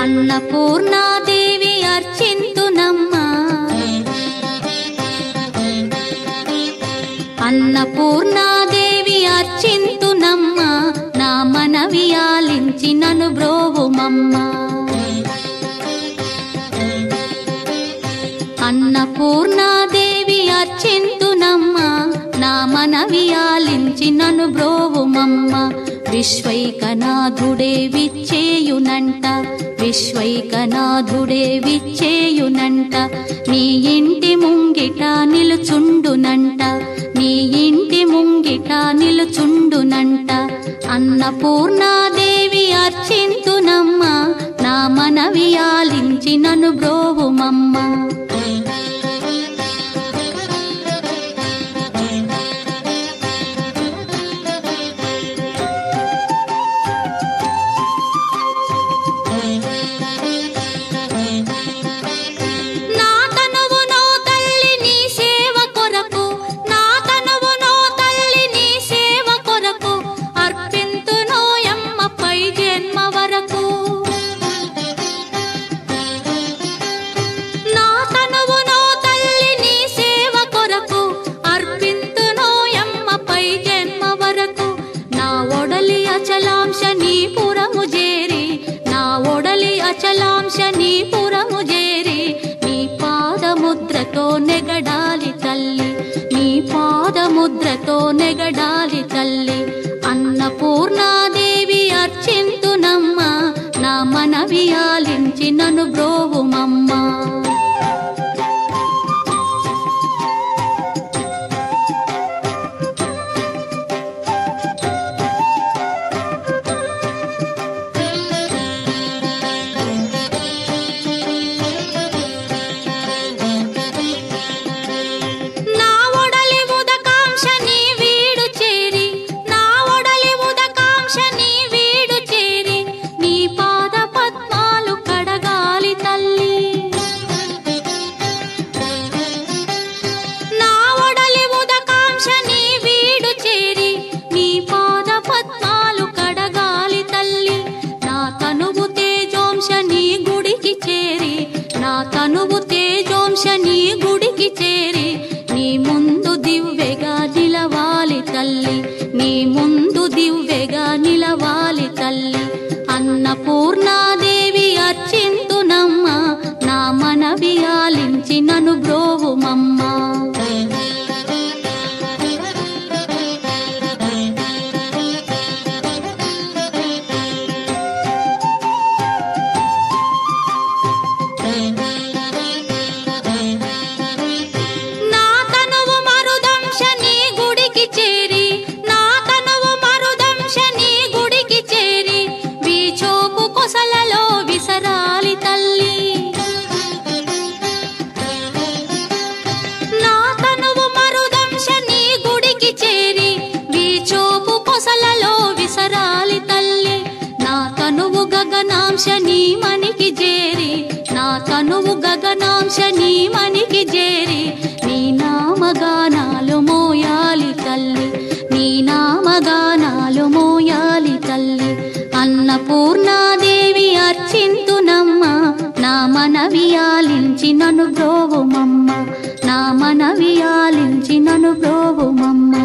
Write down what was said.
అన్నపూర్ణాదేవి అర్చింతునమ్మా, అన్నపూర్ణాదేవి అర్చింతునమ్మా, నా మనవి ఆలించి నన్ను బ్రోవుమమ్మా. అన్నపూర్ణాదేవి అర్చింతునమ్మా, నా మనవి ఆలించి నన్ను బ్రోవుమమ్మా. విశ్వైకనాథుడే విచ్చేయునంట, విశ్వైకనాథుడే విచ్చేయునంట, నీ ఇంటి ముంగిట నిలుచుండునంట, నీ ఇంటి ముంగిట నిలుచుండునంట. అన్నపూర్ణాదేవి అర్చింతునమ్మా, నా మనవి ఆలించి నన్ను బ్రోవుమమ్మా. అచలాంశనీపురము చేరి నీ పాదముద్రతో నెగడాలి తల్లి, నీ పాదముద్రతో నెగడాలి తల్లి. అన్నపూర్ణాదేవి అర్చింతునమ్మా, నా మనవి ఆలించి నన్ను బ్రోవుమమ్మా. తనువు తేజోంశని గుడికి చేరి నీ ముందు దివ్వెగా నిలవాలి తల్లి, నీ ముందు దివ్వెగా నిలవాలి తల్లి. అన్నపూర్ణాదేవి అర్చింతునమ్మా, నా మనవి ఆలించి నన్ను బ్రోవుమమ్మా. గగనాంశని మనికి చేరి, నా తనువు గగనాంశని మనికి చేరి నీ నామగానాలు మోయాలి తల్లి, నీ నామగానాలు మోయాలి తల్లి. అన్నపూర్ణాదేవి అర్చింతునమ్మా, నా మనవి ఆలించి నన్ను బ్రోవుమమ్మా, నా మనవి ఆలించి నన్ను బ్రోవుమమ్మా.